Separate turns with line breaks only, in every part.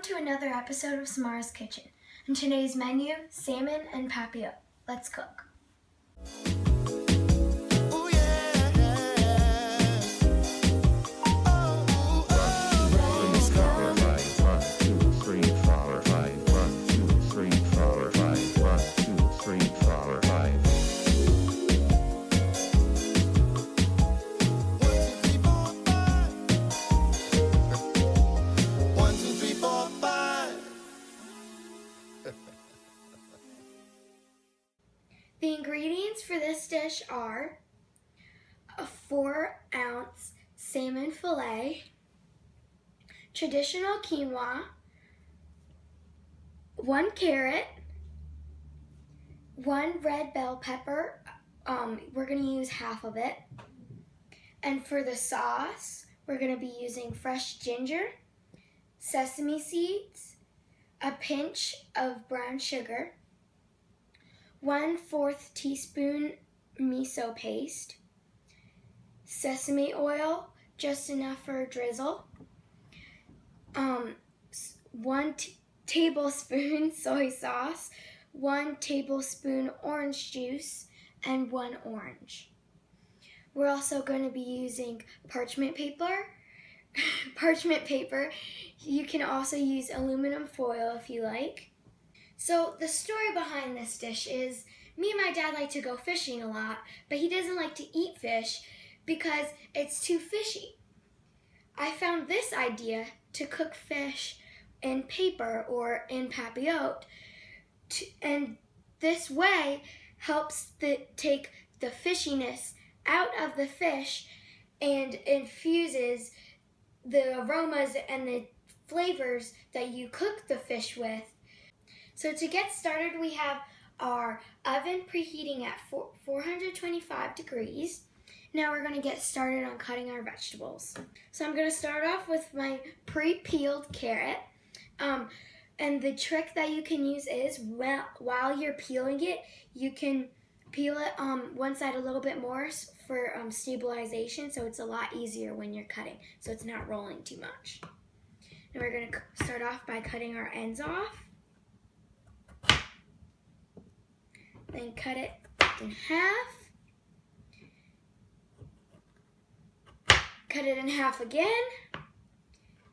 Welcome to another episode of Samara's Kitchen. And today's menu, salmon and papillote. Let's cook. The ingredients for this dish are a 4-ounce salmon fillet, traditional quinoa, 1 carrot, 1 red bell pepper, we're going to use half of it, and for the sauce, we're going to be using fresh ginger, sesame seeds, a pinch of brown sugar, 1/4 teaspoon miso paste, sesame oil, just enough for a drizzle, 1 tablespoon soy sauce, 1 tablespoon orange juice, and 1 orange. We're also going to be using parchment paper. You can also use aluminum foil if you like. So the story behind this dish is me and my dad like to go fishing a lot, but he doesn't like to eat fish because it's too fishy. I found this idea to cook fish in paper or in papillote, and this way helps take the fishiness out of the fish and infuses the aromas and the flavors that you cook the fish with. So to get started, we have our oven preheating at 425 degrees. Now we're going to get started on cutting our vegetables. So I'm going to start off with my pre-peeled carrot. And the trick that you can use is while you're peeling it, you can peel it one side a little bit more for stabilization, so it's a lot easier when you're cutting, so it's not rolling too much. Now we're going to start off by cutting our ends off. Then cut it in half. Cut it in half again.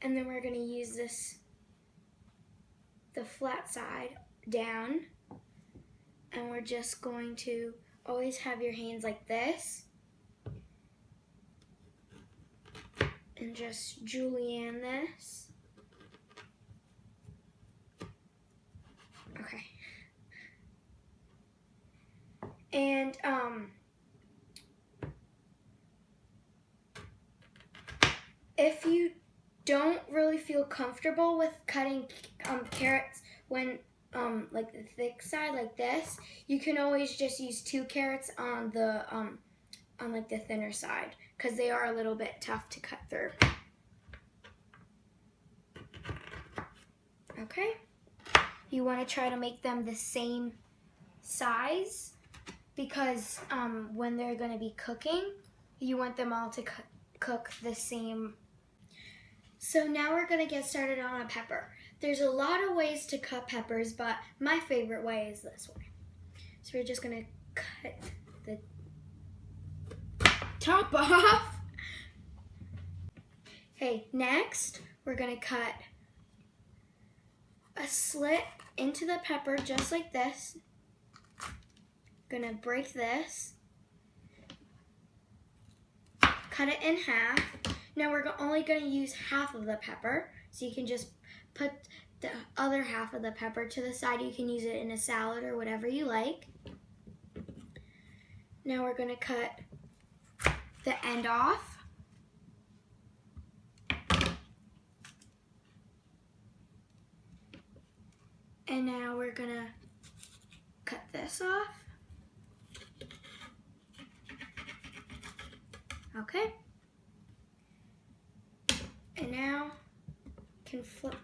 And then we're going to use the flat side down. And we're just going to always have your hands like this. And just julienne this. Okay. And if you don't really feel comfortable with cutting carrots when like the thick side like this, you can always just use 2 carrots on the like the thinner side, because they are a little bit tough to cut through. Okay, you want to try to make them the same size, because when they're going to be cooking, you want them all to cook the same. So now we're going to get started on a pepper. There's a lot of ways to cut peppers, but my favorite way is this way. So we're just going to cut the top off. Okay, next we're going to cut a slit into the pepper just like this. Gonna break this, cut it in half. Now we're only gonna use half of the pepper, so you can just put the other half of the pepper to the side. You can use it in a salad or whatever you like. Now we're gonna cut the end off. And now we're gonna cut this off. Okay, and now can flip.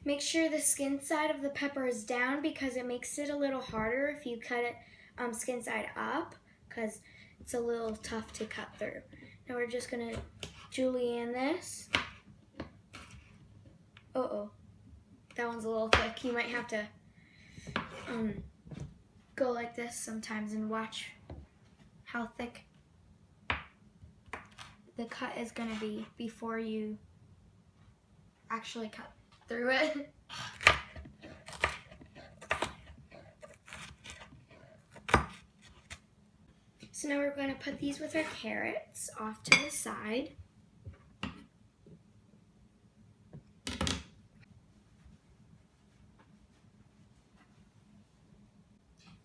Make sure the skin side of the pepper is down, because it makes it a little harder if you cut it skin side up, because it's a little tough to cut through. Now we're just gonna julienne this. that one's a little thick. You might have to go like this sometimes and watch how thick the cut is going to be before you actually cut through it. So now we're going to put these with our carrots off to the side.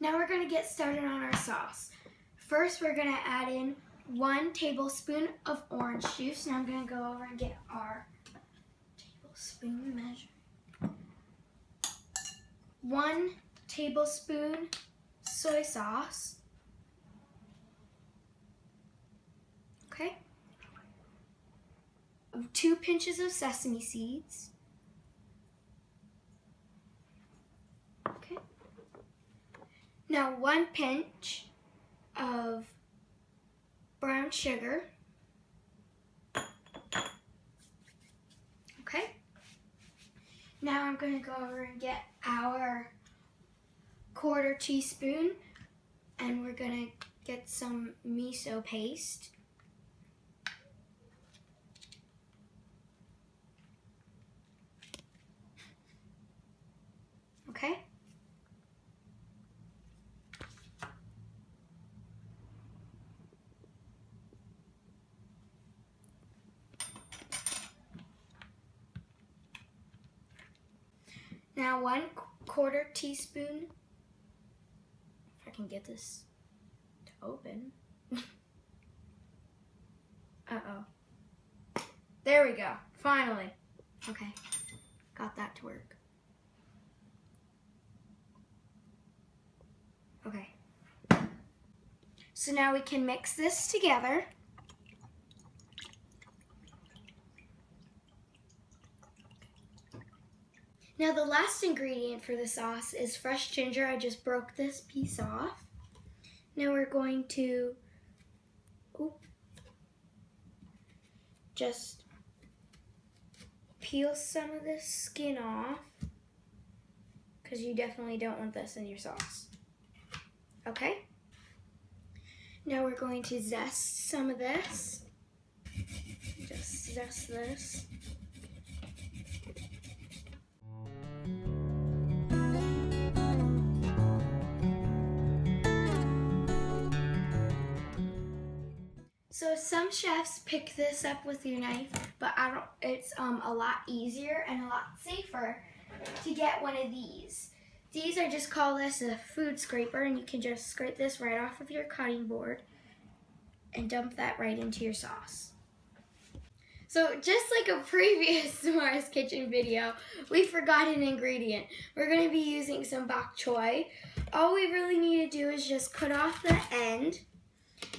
Now we're going to get started on our sauce. First, we're going to add in 1 tablespoon of orange juice. Now I'm going to go over and get our tablespoon measure. 1 tablespoon soy sauce. Okay. 2 pinches of sesame seeds. Okay. Now 1 pinch of brown sugar. Okay. Now I'm going to go over and get our 1/4 teaspoon, and we're going to get some miso paste. Okay. Now 1/4 teaspoon, if I can get this to open. Uh-oh. There we go, finally. Okay, got that to work. Okay. So now we can mix this together. Now the last ingredient for the sauce is fresh ginger. I just broke this piece off. Now we're going to just peel some of this skin off, because you definitely don't want this in your sauce. Okay? Now we're going to zest some of this. Just zest this. So some chefs pick this up with your knife, but I don't. It's a lot easier and a lot safer to get one of these. These I just call this a food scraper, and you can just scrape this right off of your cutting board and dump that right into your sauce. So just like a previous Mars Kitchen video, we forgot an ingredient. We're going to be using some bok choy. All we really need to do is just cut off the end.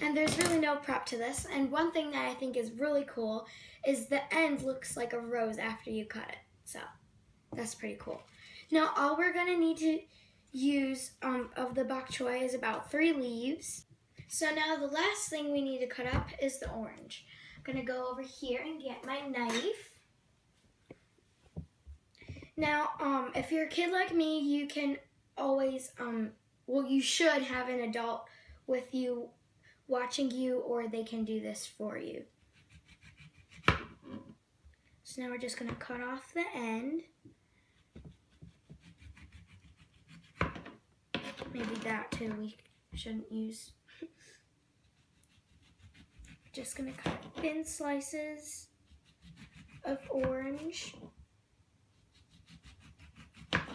And there's really no prep to this. And one thing that I think is really cool is the end looks like a rose after you cut it. So that's pretty cool. Now all we're going to need to use of the bok choy is about 3 leaves. So now the last thing we need to cut up is the orange. I'm going to go over here and get my knife. Now if you're a kid like me, you can always, you should have an adult with you watching you, or they can do this for you. So now we're just going to cut off the end. Maybe that too we shouldn't use. Just going to cut thin slices of orange.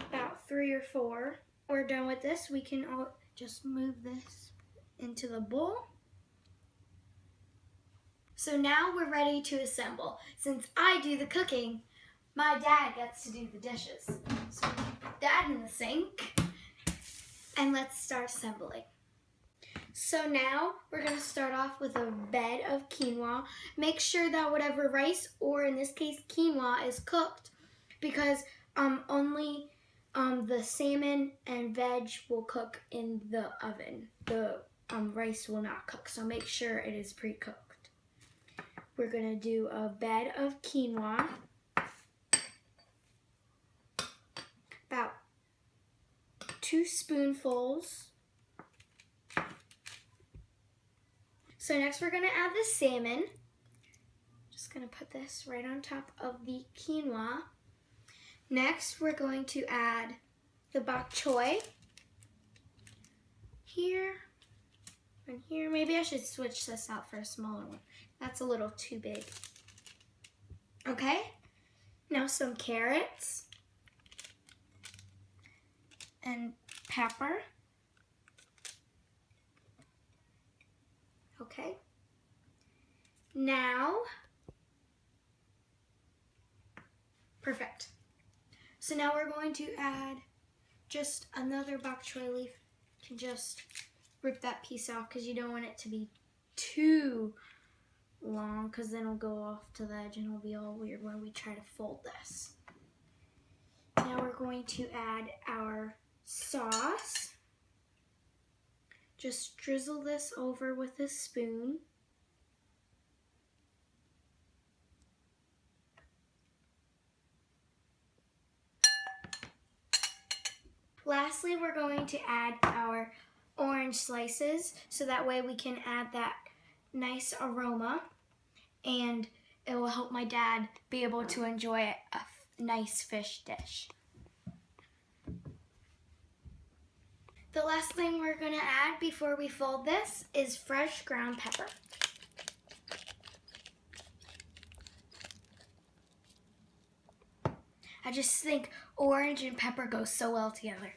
About 3 or 4. We're done with this. We can all just move this into the bowl. So now we're ready to assemble. Since I do the cooking, my dad gets to do the dishes. So put that in the sink, and let's start assembling. So now we're going to start off with a bed of quinoa. Make sure that whatever rice, or in this case quinoa, is cooked, because only the salmon and veg will cook in the oven. The rice will not cook, so make sure it is pre-cooked. We're going to do a bed of quinoa. about 2 spoonfuls. So next we're gonna add the salmon. Just gonna put this right on top of the quinoa. Next we're going to add the bok choy. Here and here. Maybe I should switch this out for a smaller one. That's a little too big. Okay, now some carrots and pepper. Okay, now, perfect. So now we're going to add just another bok choy leaf to just rip that piece off, because you don't want it to be too long, because then it'll go off to the edge and it'll be all weird when we try to fold this. Now we're going to add our sauce. Just drizzle this over with a spoon. Lastly, we're going to add our orange slices, so that way we can add that nice aroma, and it will help my dad be able to enjoy a nice fish dish. The last thing we're going to add before we fold this is fresh ground pepper. I just think orange and pepper go so well together.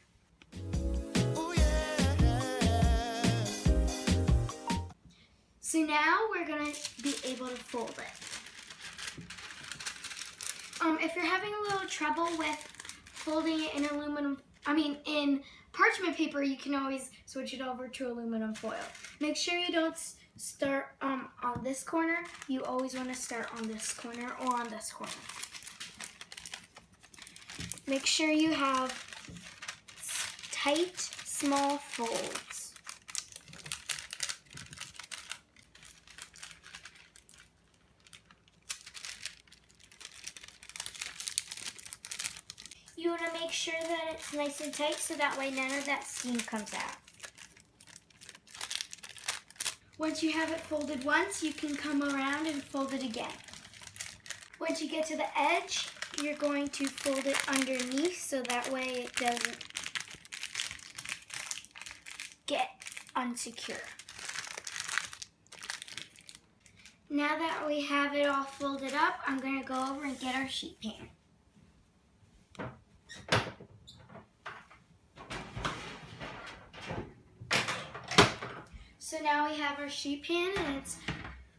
So now we're going to be able to fold it. If you're having a little trouble with folding it in in parchment paper, you can always switch it over to aluminum foil. Make sure you don't start on this corner. You always want to start on this corner or on this corner. Make sure you have tight, small folds. You want to make sure that it's nice and tight so that way none of that steam comes out. Once you have it folded once, you can come around and fold it again. Once you get to the edge, you're going to fold it underneath so that way it doesn't get unsecure. Now that we have it all folded up, I'm going to go over and get our sheet pan. So now we have our sheet pan and it's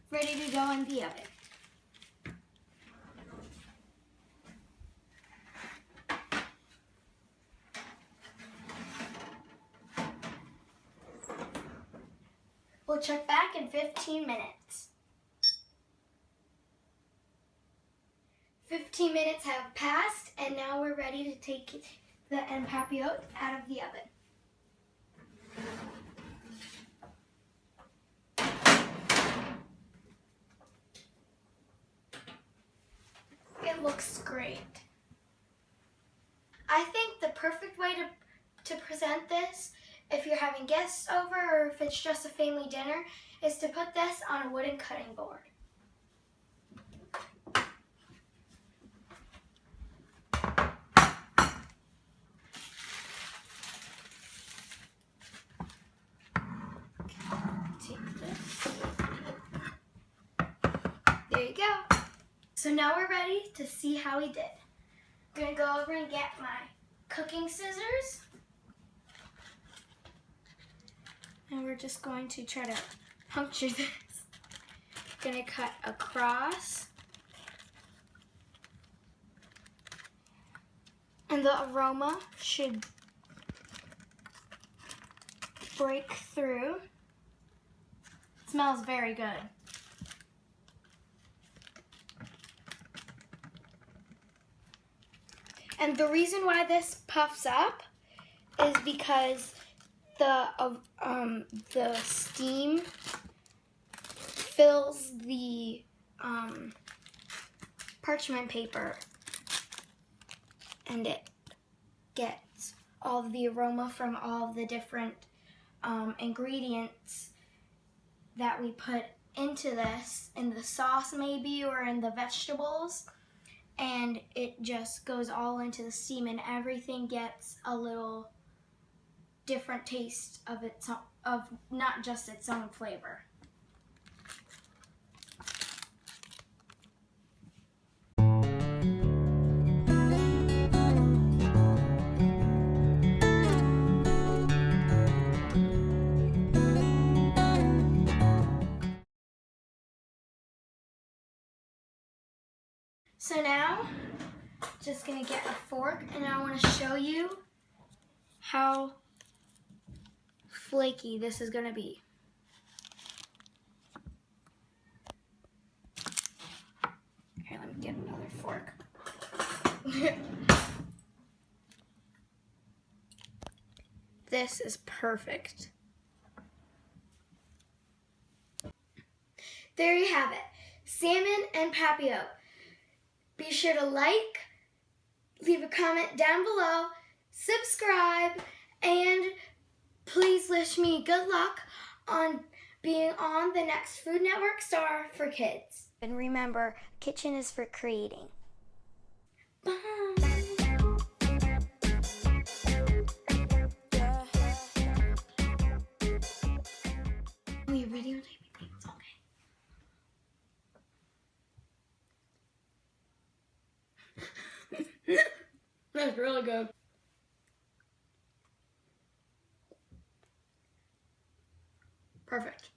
ready to go in the oven. We'll check back in 15 minutes. 15 minutes have passed and now we're ready to take the Salmon Papillote out of the oven. It looks great. I think the perfect way to present this, if you're having guests over or if it's just a family dinner, is to put this on a wooden cutting board. Take this. There you go. So now we're ready to see how we did. I'm going to go over and get my cooking scissors. And we're just going to try to puncture this. Going to cut across. And the aroma should break through. It smells very good. And the reason why this puffs up is because the steam fills the parchment paper and it gets all of the aroma from all of the different ingredients that we put into this, in the sauce maybe, or in the vegetables. And it just goes all into the steam, and everything gets a little different taste of its own, of not just its own flavor. So now, just gonna get a fork, and I want to show you how flaky this is gonna be. Here, let me get another fork. This is perfect. There you have it, salmon and papillote. Be sure to like, leave a comment down below, subscribe, and please wish me good luck on being on the next Food Network star for kids. And remember, kitchen is for creating. Bye. Are you videotaping me? It's okay. That's really good. Perfect.